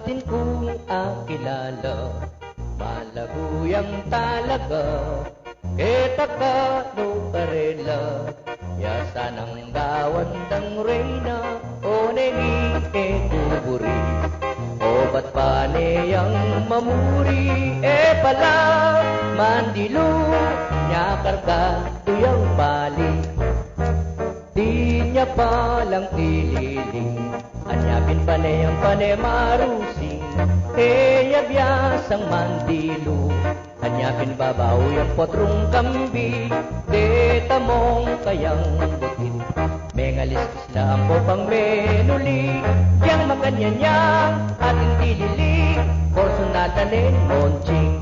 atin kung akilala, malaguyang talaga, kita ka no karela, yasa ng gawandang reyna, o nengi etuburi, o ba't pa niyang mamuri, pala, mandilu, nya karga, tuyang bali, di niya palang tililing, anyapin pa niyang panemarusing, biasang mandilu, anyapin babaw yung potrong kambi, deta mong kayang butin, mengaliskis lang po pang menuli, yang makanyanyang ating dilili, porsunadanin monching.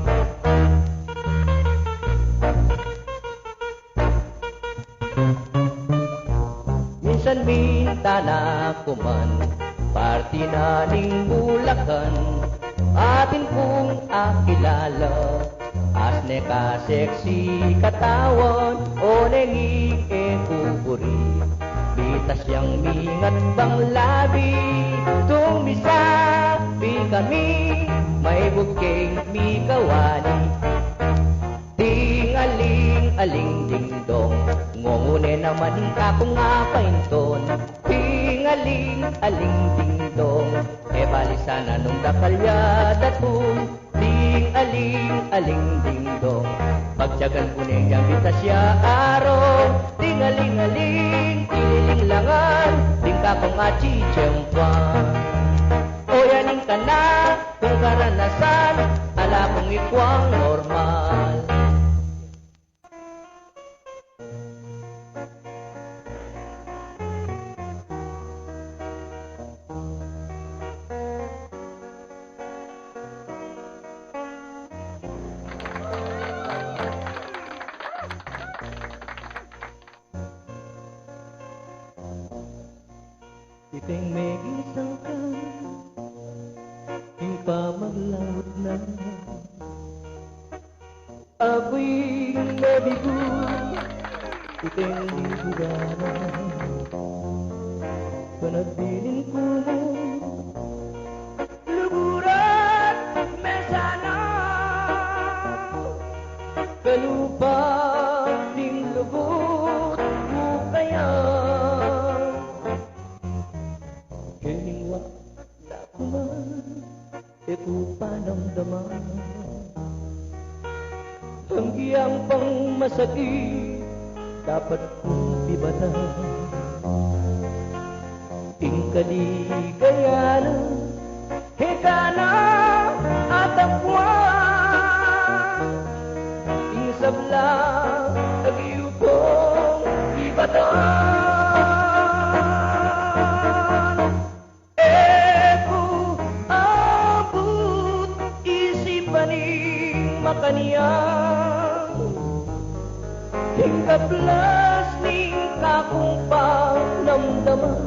Minsan minta na kuman, party na ning Bulacan, atin kung akilala, asne ka sexy katawan, o nengi ekuburi, bitas yang mingat bang labi, tumisa, pi kami, may bukeng mi kawani, ting-aling-aling ding-dong, ngongune naman ka kung apainton, ting-aling-aling ding-dong, balisan na nung dakalyada kung, ting-aling-aling ding-dong, pagtyagan ko niyang bita siya araw, ting-aling-aling, ililing langan, ting ka kung achichempan, o yaning ka na, kung karanasan, ala kong ikwang normal. Ipeng may isang ka, yung pamaglaot na, ako'y nabigo, ipeng ligurana, panagbilin ko mo, luguran, mesana, kalupa, ding lubot mo kaya. Keningwa na kuman, ito panamdaman, hanggang pang masakit, dapat kong ibatan. Ingkaligayanan, hekana at akwan, insabla, nag-iupong ibatan. Makaniyang hingkaplas ning kakong panamdaman,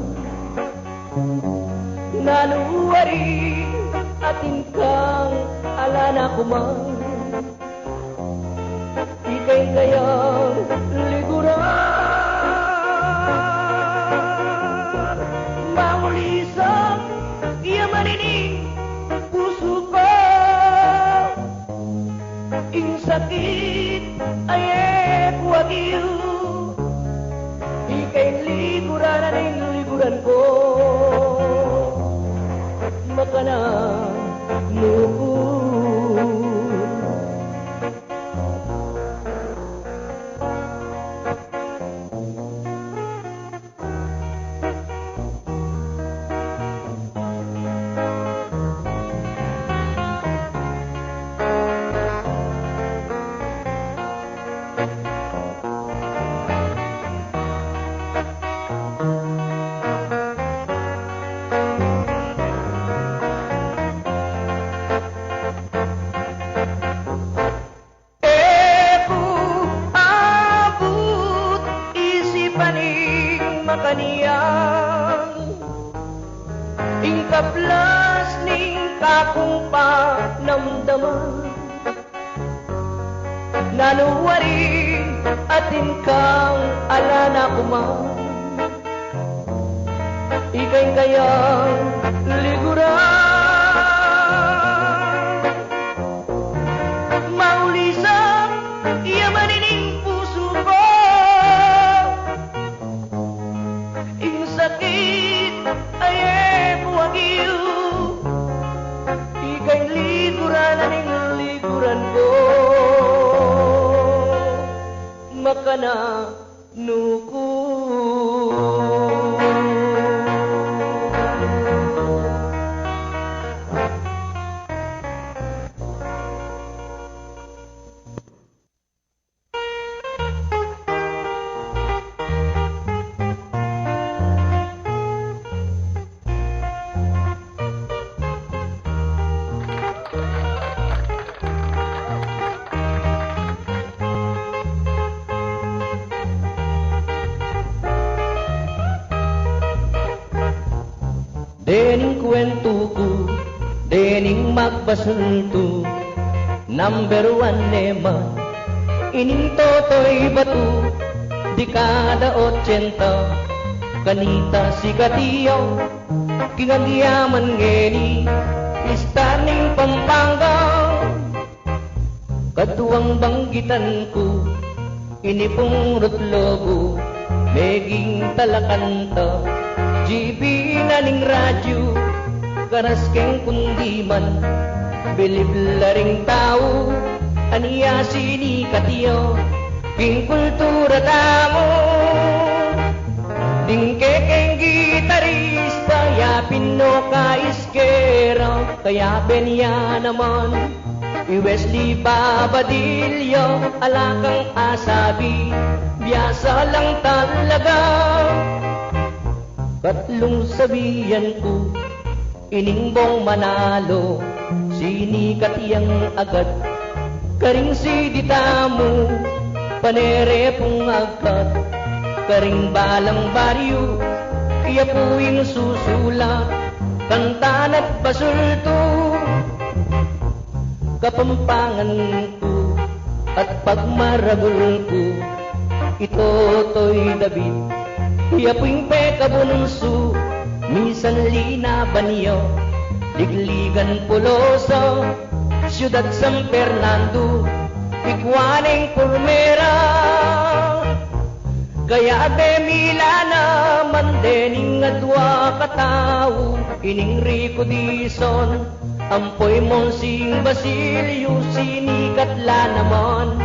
naluwari atin kang alana kuman, ikay kayang liguran, mangulisang iyamanining puso ko. Ing sakit ay wagyu, ikay liguran na rin liguran ko, makana lubun. Makaniyang ingkaplas ning kakong panamdaman, naluwari atin kang alana kuman, ikay kayang liguran, ka na nuko. Dening kwento ko, dening magbasunto, number one naman, ining totoy batu, dekada 80, kanita si Katiyo, kinagyaman ngeni, istaning Pampanga, katuwang banggitan ko, inipong rutlogo, meging talakanta, GB na ning radyo, karas keng kundiman, bilib laring tao, aniya sini Katiyo, king kultura tamo. Dingke keng gitarista, ya pino ka iskero, kaya benya naman, i Wesley Babadillo, alakang asabi, biyasa lang talaga. Katlong sabihan ko, iningbong manalo, sinikat yang agad, karing si ditamo, panere pong agad, karing balang baryo, iya puing susulat, kantan at basulto, kapampangan ko, at pagmaragol ko, ito to'y David. Iya puing pekabununsu, misan lina banyo, ligligan puloso, siyudad San Fernando, ikwaneng pulmera. Kaya de Milana, mandening adwa katao, ining Rico Dizon, ampoy Monsing Basilio, sinikat la naman,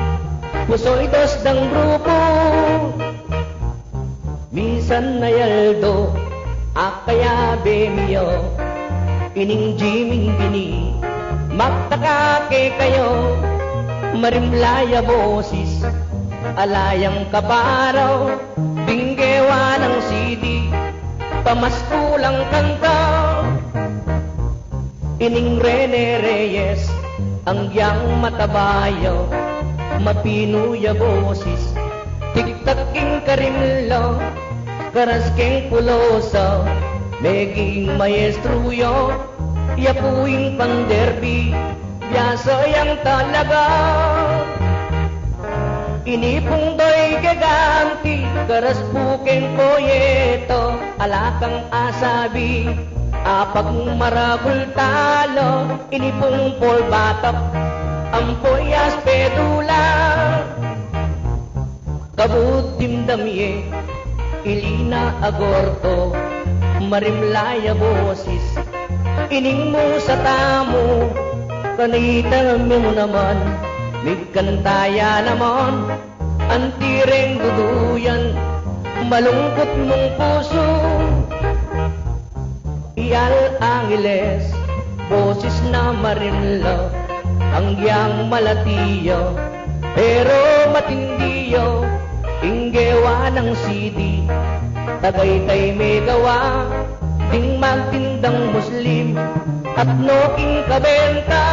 puso'y dos ng grupo. Minsan na yaldo, akaya bemiyo, ining Jiming bini, magtakake kayo, marimlaya bosis, alayang kaparaw, binggewa ng CD, pamastulang kanta, ining Rene Reyes, ang yang matabayo, mapinuya bosis, tiktaking karimlo, karas keng puloso, meging maestro yo, yapuing panderbi, biyasa yang talaga. Inipong doy gaganti, karas pukeng poyeto, alakang asabi, apag maragul talo, inipong polbatap, ampoyas pedula. Kabutim damye, ilina agorto, marimlaya bosis, ining mo sa tamo, kanita mo naman, migkantaya naman, antireng duduyan, malungkot mong puso. Iyal Angeles, boses na marimla, ang yang malatiyo, pero matindiyo, inggewa ng CD, Tagaytay may gawa, ding magtindang Muslim, at noking kabenta.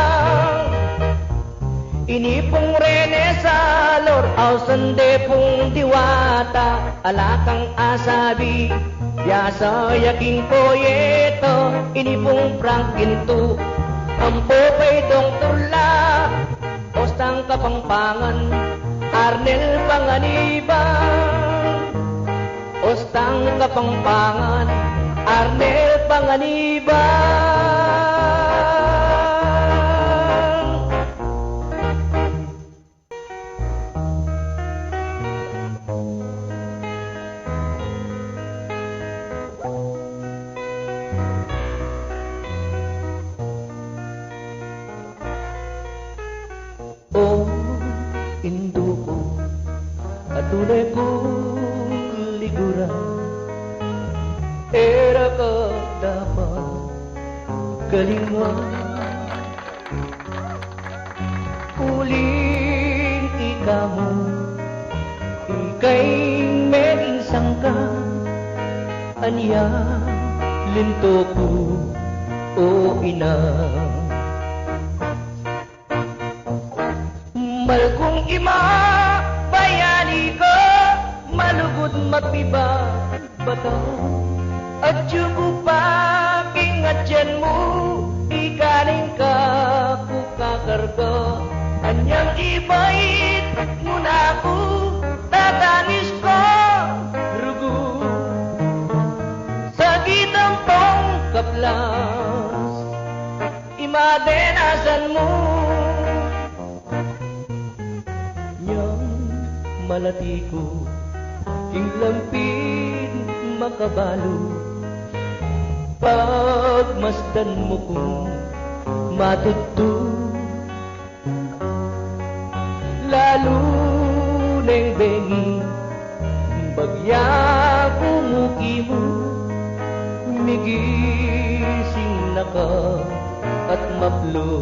Inipong Rene Salor, ausande pong diwata, alakang asabi, yasa yaking poyeto, inipong Frankinto, ampo pa'y dong tula, ostang kapangpangan, Arnel Panganiban, ostang kapangpangan, Arnel Panganiban. tunay kong liguran. Era ka dapat kalingan, uling ikaw mo, ika'y may isang ka, anya linto ko o ina. Malkong ima, bayani ko, malugod magpiba bata. At yuko pa, pingatyan mo, ikaling ka, kukakarga. Anyang ibait mo na ako, tatanis ko, rugo. Sa gitang pong kaplas, imadenasan mo. Nyang malati ko, inglampin makabalo. Pagmasdan mo kung matuto, lalo nang bengi bagya kumuki mo, migising na ka at maplos.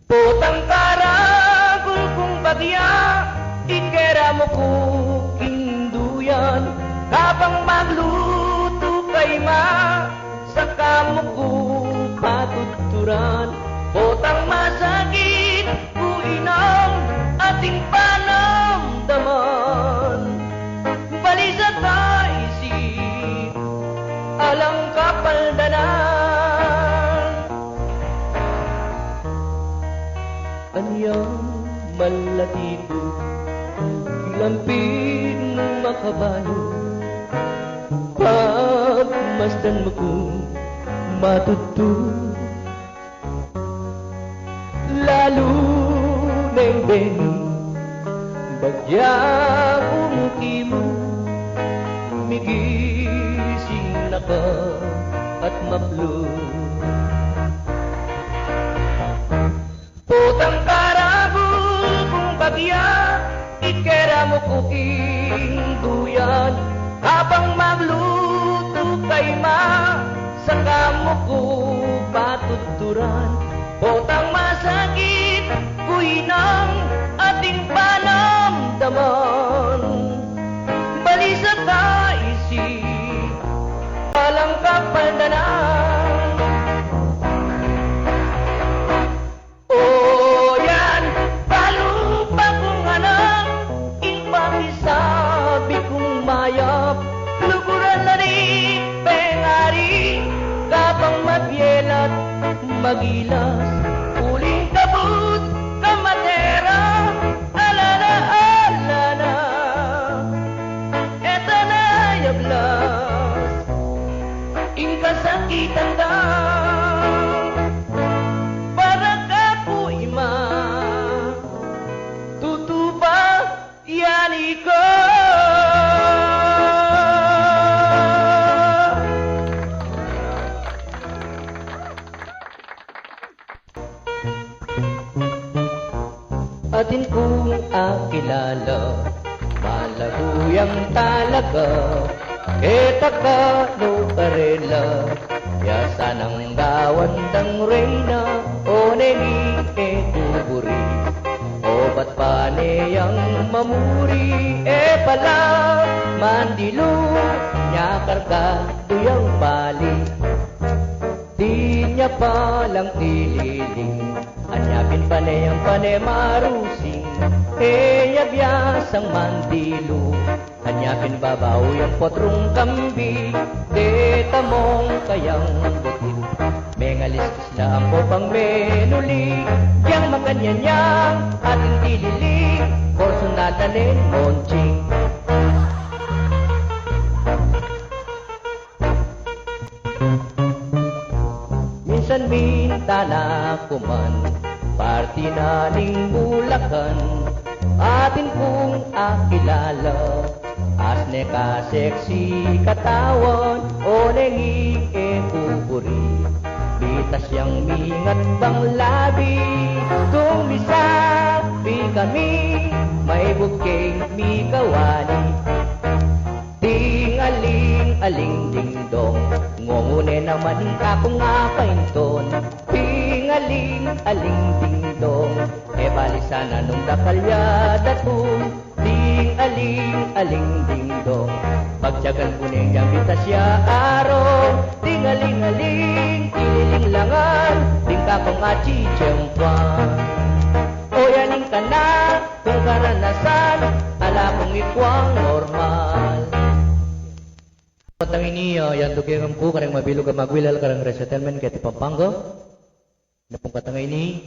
Potang karagol kung bagya, ikera mo kuking duyan. Habang magluto kay ma, saka mo ko patuturan. Potang masakit, kuinang ating panamdaman. Balisa ka isip, alang kapaldanan. Anyang malati ko, ilampin makabalo. Pagmasdan mo kung matuto, lalo nang bengi bagya umuki mo, migising na ka at maplo. Potang karabul kung bagya, ikera mo kuking duyan. Habang magluto kay ma, saka mo ko patuturan. Potang masakit, kuinang ating panamdaman. Balisa ka isip, walang kapaldanan. O yan, palupa kong anak, ipakisabi kong mayap. Luguran na ni pengari, kapang mabyelat magilas. Uling kabut, kamatera, alana, alana. Eta na yablas, ingkasakitan ka. Para ka po ima, tutupa yani ko. Atin kong akilala, malaguyang talaga. Kita ka no karela, yasa ng dawandang reyna. O neni e tuburi, o ba't paneyang mamuri. E pala mandilo, nya karga tuyang bali. Di niya palang tililing, anyapin panay ang panay marusing. Kaya biyasang mandilo, anyapin babaw yung potrong kambi. Deta mong kayang butil, mengaliskis na ang kopang menuli. Yang makanyanyang ating tililing, porsunatanin monching. Minsan bintana kuman, party na ning Bulacan. Atin kong akilala, asne ka sexy katawan. O nengi e pupuri, bitas yang mingat bang labi. Kung bisa kami, may bukeng mikawani. Ting-aling-aling ding-dong, ngungune naman ako nga painton. Ting-aling-aling ding-dong, e bali sana nung dakalyada to. Ting-aling-aling ding-dong, pagtyagan ko niyang bita siya araw. Ting-aling-aling, ililing-langan, ting kakong achichempan. O yaning ka na, kung karanasan, ala kong ikwang normal. Patang ini yang tukang empu karang mabilu ke magwilal karang resettlement kaya ti Pampanga. Napong katang ini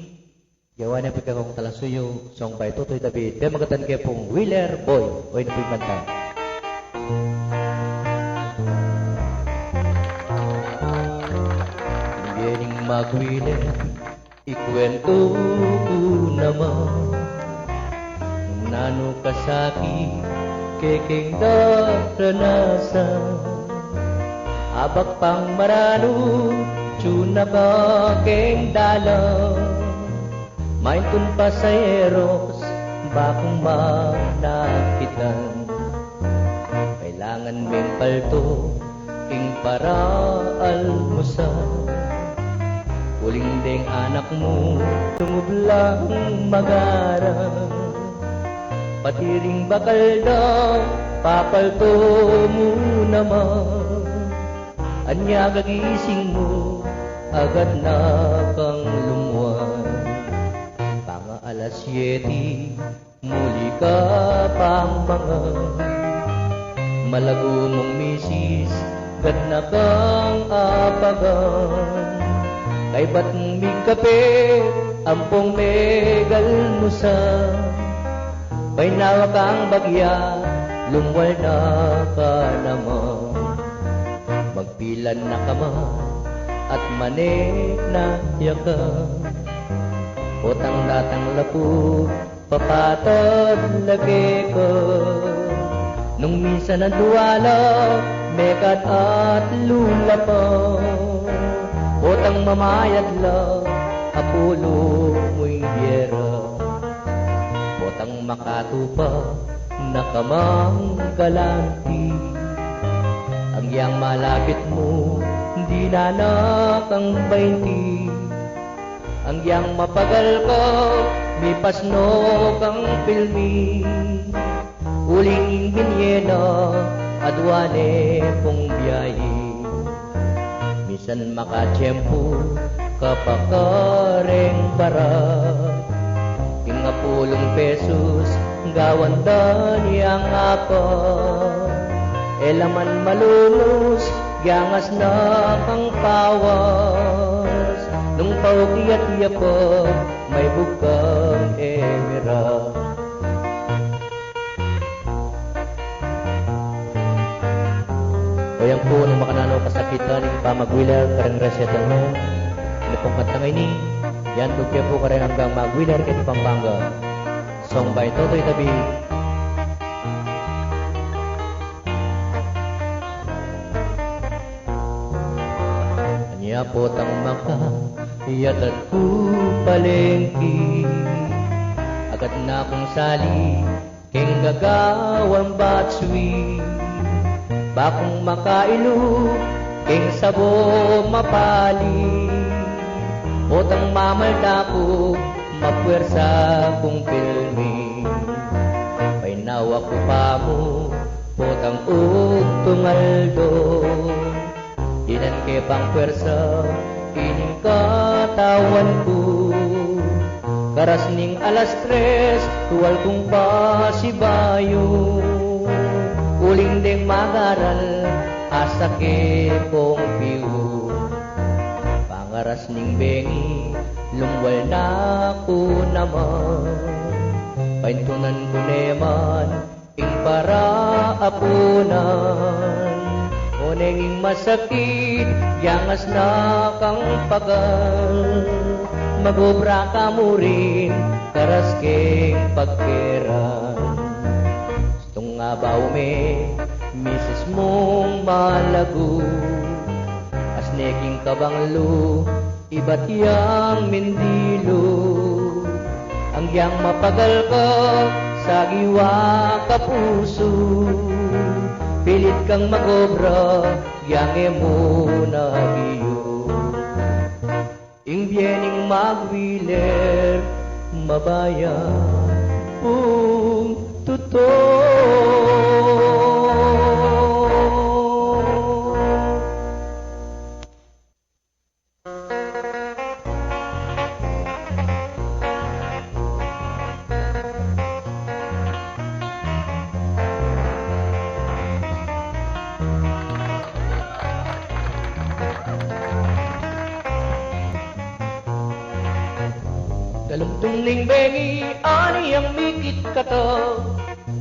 jawabannya pika kong talasuyo song bay tutoy tabi dia magatan kaya pong Wheeler Boy o ina pong kanta. Biyaning magwilal ikwento ko naman nano kasaki keking daranasan. Abak pang marano, tuna ba keng dalang. Main kun pasayeros, bakong manakitan. Kailangan ming palto, king para almusal. Uling ding anak mo, tumublang magarang. Patiring bakal daw, papalto mo naman. Anya gagising mo, agad na kang lumuwan. Panga alas 7, muli ka pang mga. Malago mong misis, gad na kang apagan. Kay ba't may kape, ampong megal mo sa. May nawa kang bagya, lumwal na ka naman. Magpilan na ka man, at manik na yakan. Utang datang lapu, papatad lagi ko. Nung minsan ang duwala, mekat at lula pa. Utang mamayad lang, apulo mo'y biyera. Utang makatupa, nakamang galanti. Ang yang malapit mo, hindi na nakang 20. Ang yang mapagal ko, may pasno kang pilmi. Uling binyena, adwane pong biyahe. Misan makatsyempo, kapakareng para. Pingapulong pesos, gawanda niyang apa. Elaman malunos, giangas na kang pawas. Nung paukiyat-iya ko, may bukang emira. Kaya po nung makanano kasakitan ng pamagwilar karang resettlement. Ano pong katangay ni, yan tugya po karang hanggang magwilar kay Pampanga. Song by Totoy Tabi. Anya po tang maka, iyatat ko palengki. Agad na kong sali, king gagawang batswi. Bakong makailu, king sabo mapali. Potang mamalda ko, mapwersa kong pilmi. Painawa ko pa mo, potang tungaldo. Dinan ke pang pwersa, ining katawan ko. Karas ning alas 3, tuwal kong pasibayo. Uling ding magaral, asake kong piyo. Pangaras ning bengi, lumwal na ko naman. Paintunan ko neman, ing para apunan. Onenging masakit, yangas na kang pagal. Magobra ka mo rin, karas keng pagkeran. Gustong nga ba misis mong malago. Asneking kabanglo, iba't yang mindilo. Ang hanggang mapagal ka sa giwa ka puso. Pilit kang magobra, yang mo na iyo. Imbyening magwiler, mabayan, totoo. Galumtong ning bengi, ani ang mikit ka to.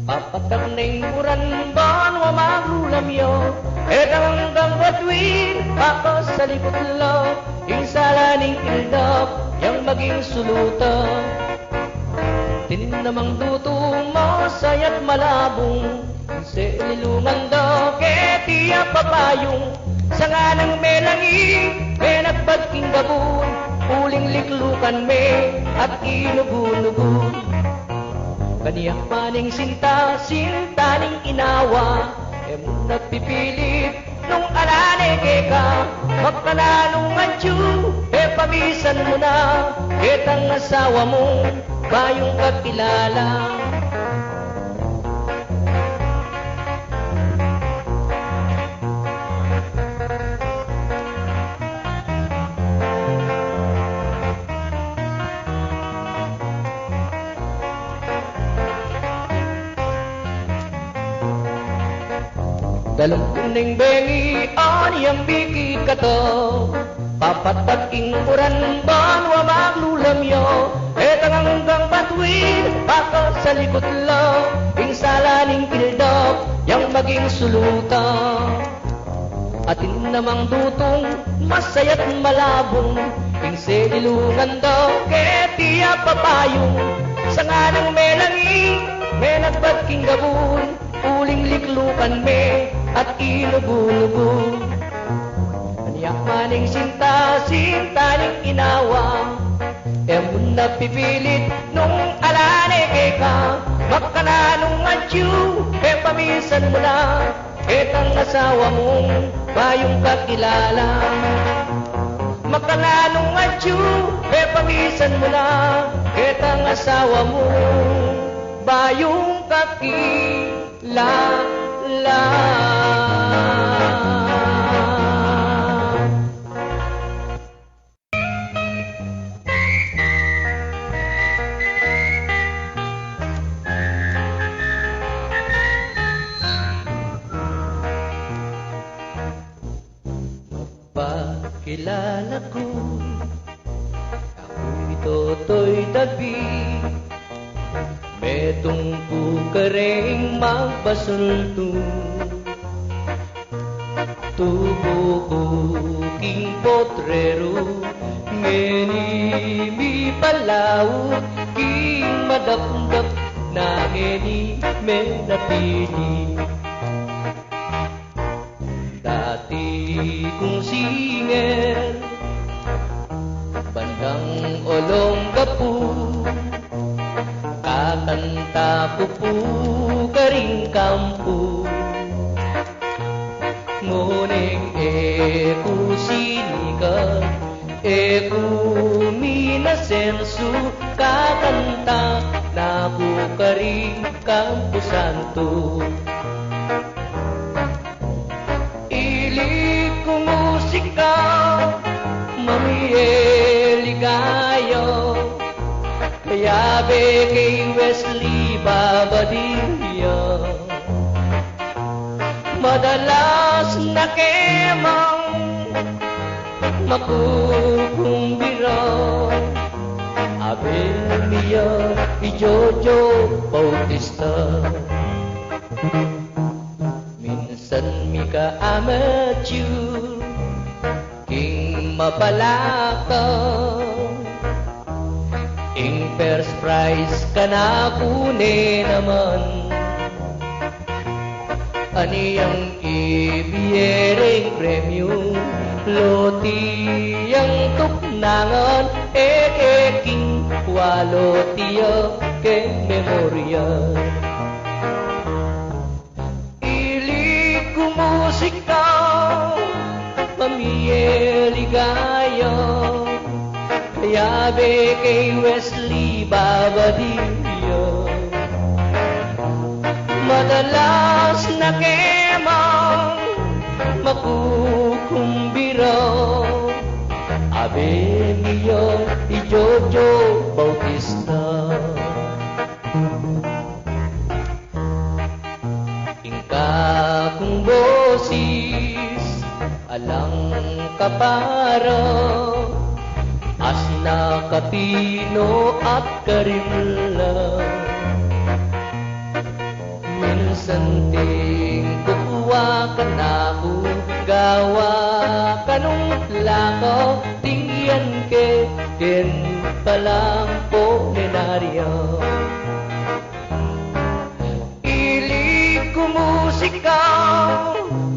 Papatak ning buran, banwa maglulamyo. Edang hanggang batuin, ako sa likod lo. Insala ning ildap, yang maging suluta. Tinamang dutong mo, sayat malabong. Sa ilungan daw, ketiya papayong. Sa nga ng melangi, may nagbagking gabon. Uling liklukan me at inubu-nubu. Kaniyak maning sinta, sinta ning inawa. Em nagpipilit nung alanege ka. Magkananong adyo, pamisan mo na. Ketang asawa mo, bayong kakilala. Galumtong ning bengi, ani ang biki ka to. Papataking uran, banwa maglulamyo. Etang hanggang batuin, baka sa likod lo. Insala ning kildap, yang maging suluta. Atin namang dutong, masayat malabong. Ingse ilungan daw, ketiya papayong. Sa nga ng melangi, may nagbagking gabon. Uling liklukan me at inubu-nubu. Kaniyak maning sinta, sinta ning inawa. Emun na pipilit nung alanege ka. Magkananong adyo, pamisan mo na. Etang asawa mong bayong kakilala. Magkananong adyo, pamisan mo na. Etang asawa mong bayong kakilala. Magpakilala ko, ako'y Totoy Dabi. Metong ku kering magbasulto. Tubo ko king potrero, ngeni mi palaut, king madapdap na ngeni menapili. Dati kong singer, bandang Olongapu. Kakanta ko po karing kampo. Nguneng eku sinigang, eku minasensu. Kakanta na ko karing kampo santo. Ilig ko musika, mamiyeligayo. Yabe kay Wesley Babadilla. Madalas na kemang makukumbira. Abel Mia y Jojo Bautista. Minsan mi ka-amateur, king mapalakaw. Ing first prize ka na kunin naman. Aniyang ibiyereng premyo, loti ang tuknangan, eking Walo tiyo ke memorya. Ilig ko musika, pamiyeligayo, kaya be kay Wesley Babadillo. Madalas na kemang makukumbiro, Ave mio di Jojo Bautista. Ingka kong bosis alang kaparo, asna kapino at karimla. Minsan ting kukuha ka na gawa kanong lako, tingyan ke din palang polenaryo. Ilig ko musika,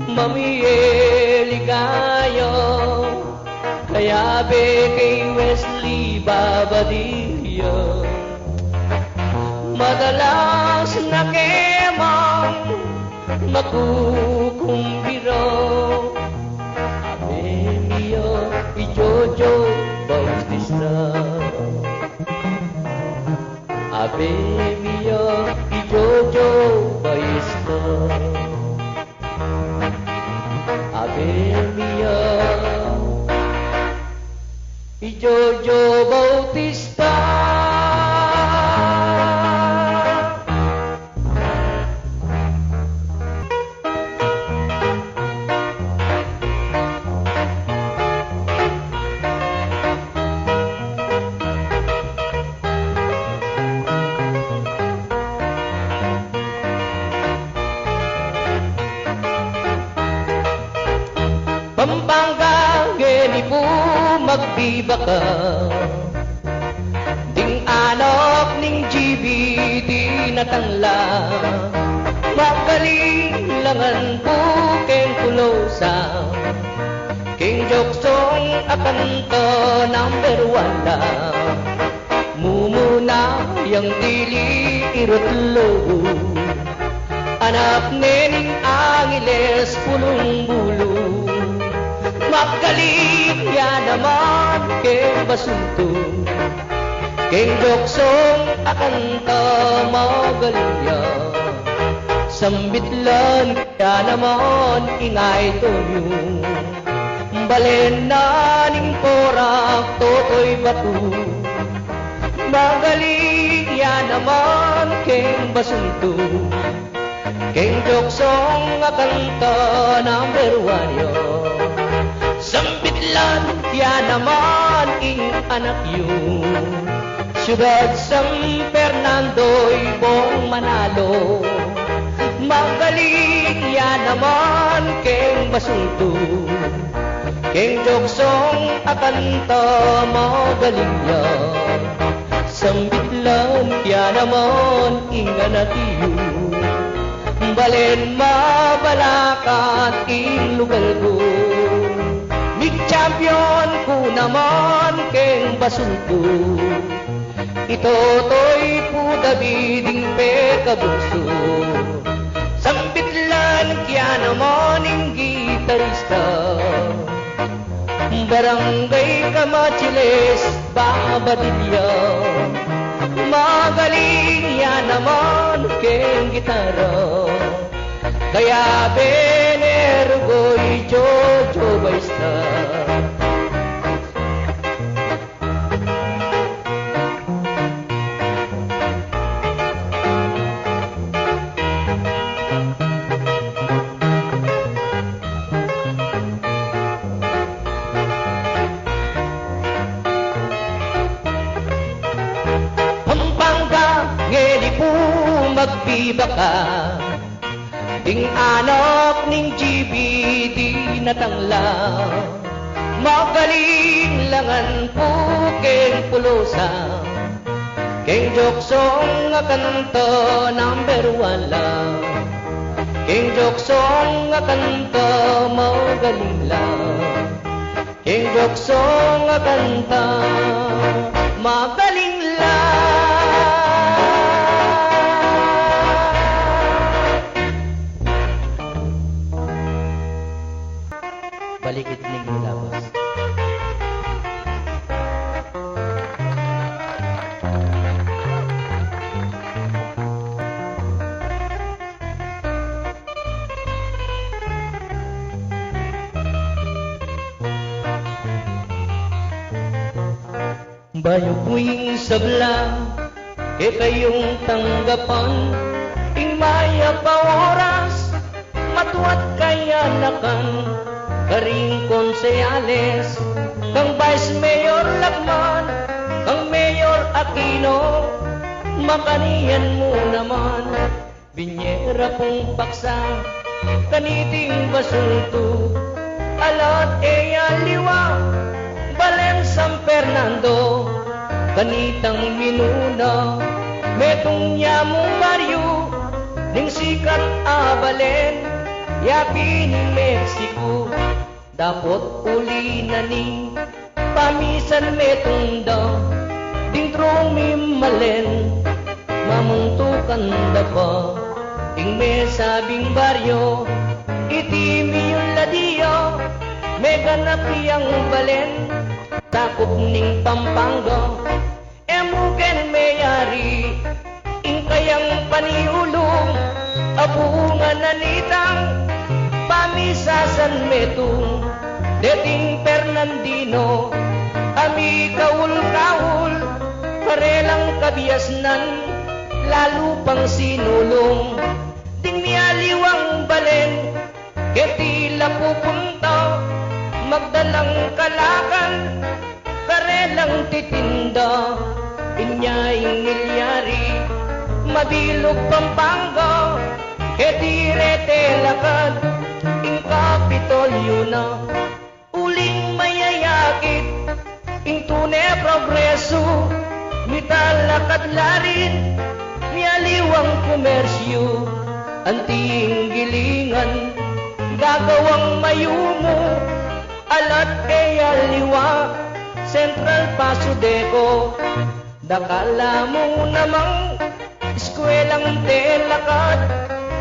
mamiyeligayo, kaya be kay Wesley Babadillo. Madalas na kemang makukumbiro, Ave mio i Jojo Bautista. Ave mio i Jojo Bautista. Ave mio i Jojo Bautista. Pampanga, geni po magbibaka, ding anak ning GB di natangla, magalingangan po keng pulosa, keng joksong akan to number 1 la, mumuna yang dili irotlo, anak nening Angeles pulong bulu. Magaling yan naman keng basunto, keng joksong akan ta magaling yan. Sambitlan kaya naman ingay toyo, balen na ning porak totoy batu. Magaling yan naman keng basunto, keng joksong akan ta number 1 yon. Sambitlan yan naman ing anak yun, siyudad San Fernando'y Bong Manalo. Magaling yan naman keng basunto, keng joksong akanta magaling yan. Sambitlan yan naman ing anak yun, balen mabalakat ing lugar ko. Champion ko naman keng basunto, ito to'y pudabiding pekabunso. Sambitlan kya naman ing gitarista, Barangay Kamachiles, Babadillo. Magaling yan naman keng gitara, kaya benergo'y Jojo Bautista. Pampanga, ngedi po magbibaka, ding anak ning GB di natangla. Magaling langan po keng pulosa, keng joksong akanto number 1 lang. Keng joksong akanto magaling lang, keng joksong akanta magaling lang. Bayo puwing sabla, e kayong tanggapan, ing maya pa oras, matuat kaya nakan, karing konsehales, kang Vice Mayor Lacman, kang Mayor Aquino, makaniyan mo naman, binyera pong paksa, kaniting basulto, alat eya liwa, Balen San Fernando, kanitang minuna, metong nyamong baryo, ning sikat abalen, yapi ni Mexico, dapot uli na ni, pamisan metong da, ding tromi malen, mamuntukan da pa, ing may sabing baryo, itimi yung ladiyo, may ganap iyang balen, takop ning Pampanga, emuken mayari, ing kayang paniulong, abungan na nitang, pamisasan metong, deting Fernandino, ami kaul-kaul, parelang kabiasnan, lalo pang sinulong, ding mialiwang balen, ketila pupunta, magdalang kalakan, karelang titinda, inyaing milyari, mabilog Pampanga, ketirete lakad, ing Kapitolyo na, uling mayayakit, ing tunay progreso, mitalakad larin, mialiwang komersyo, anting gilingan, gagawang mayumo, alat kaya liwa, Central Paso Deco, dakala mo namang, eskwelang telakad,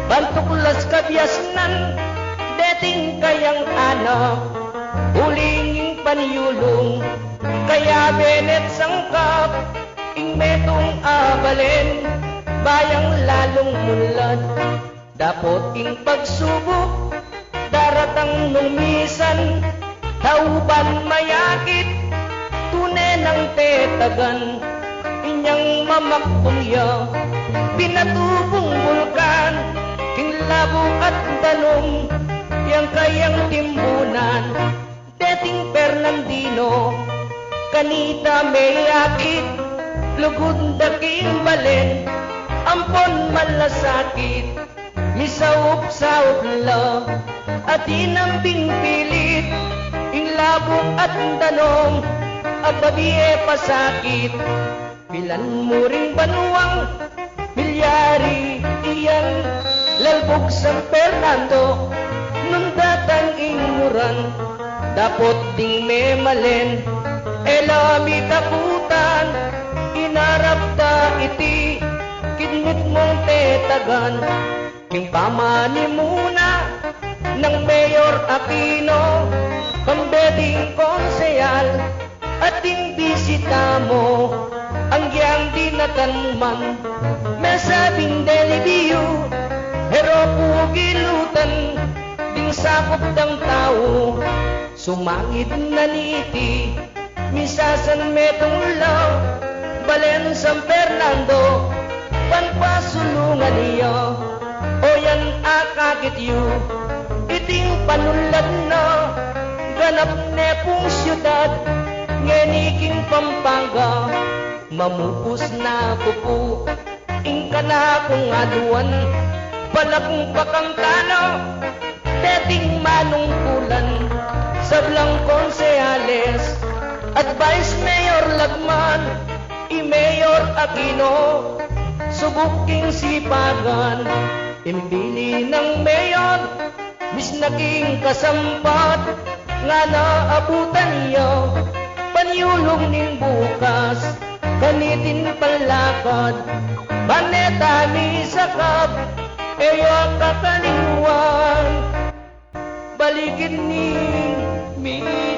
bantuklas kabyasnan, deting kayang anak, ulinging paniulong, kaya benet sangkap, ing metong abalen, bayang lalong munlad, dapot ing pagsubok, daratang numisan, tauban mayakit, tunay ng tetagan, inyang mamakpulya, pinatubong bulkan, ing labo at danong, yang kayang timbunan, deting Fernandino, kanita mayakit, lugod daking balen, ampon malasakit, misaup-saup la, at inambing pilit, ing labong at tanong, at babie pasakit, pilan mo ring banuang, milyari iyan, lalbog San Fernando, nung datang imuran, dapot ding memalen, elami takutan, inarap ta iti, kidmit mong tetagan, king pamani muna, ng Mayor Aquino, pambeding konsehal, at ting bisita mo, ang giyang dinatanman, mesabing delibiyo, hero pugilutan, ding sakop ng tao, sumangit na niti, misasan metong law, Balen San Fernando, panpasulungan niyo, o yan akakit yu, iting panulad na, ganap ne pong syudad, ngeniking Pampanga, mamupus na pupu, ingka na kung aduan, palakong pakangkano, teting manungkulan, sablang konsehales, at Vice Mayor Lacman, i-Mayor Aquino, subuking sipagan, imbili ng mayor, mis naging kasampat, nga naabutan niyo, panyulong ning bukas, kanitin palakad, paneta ni sakap, eyo kakaliwan, balikin ni mi.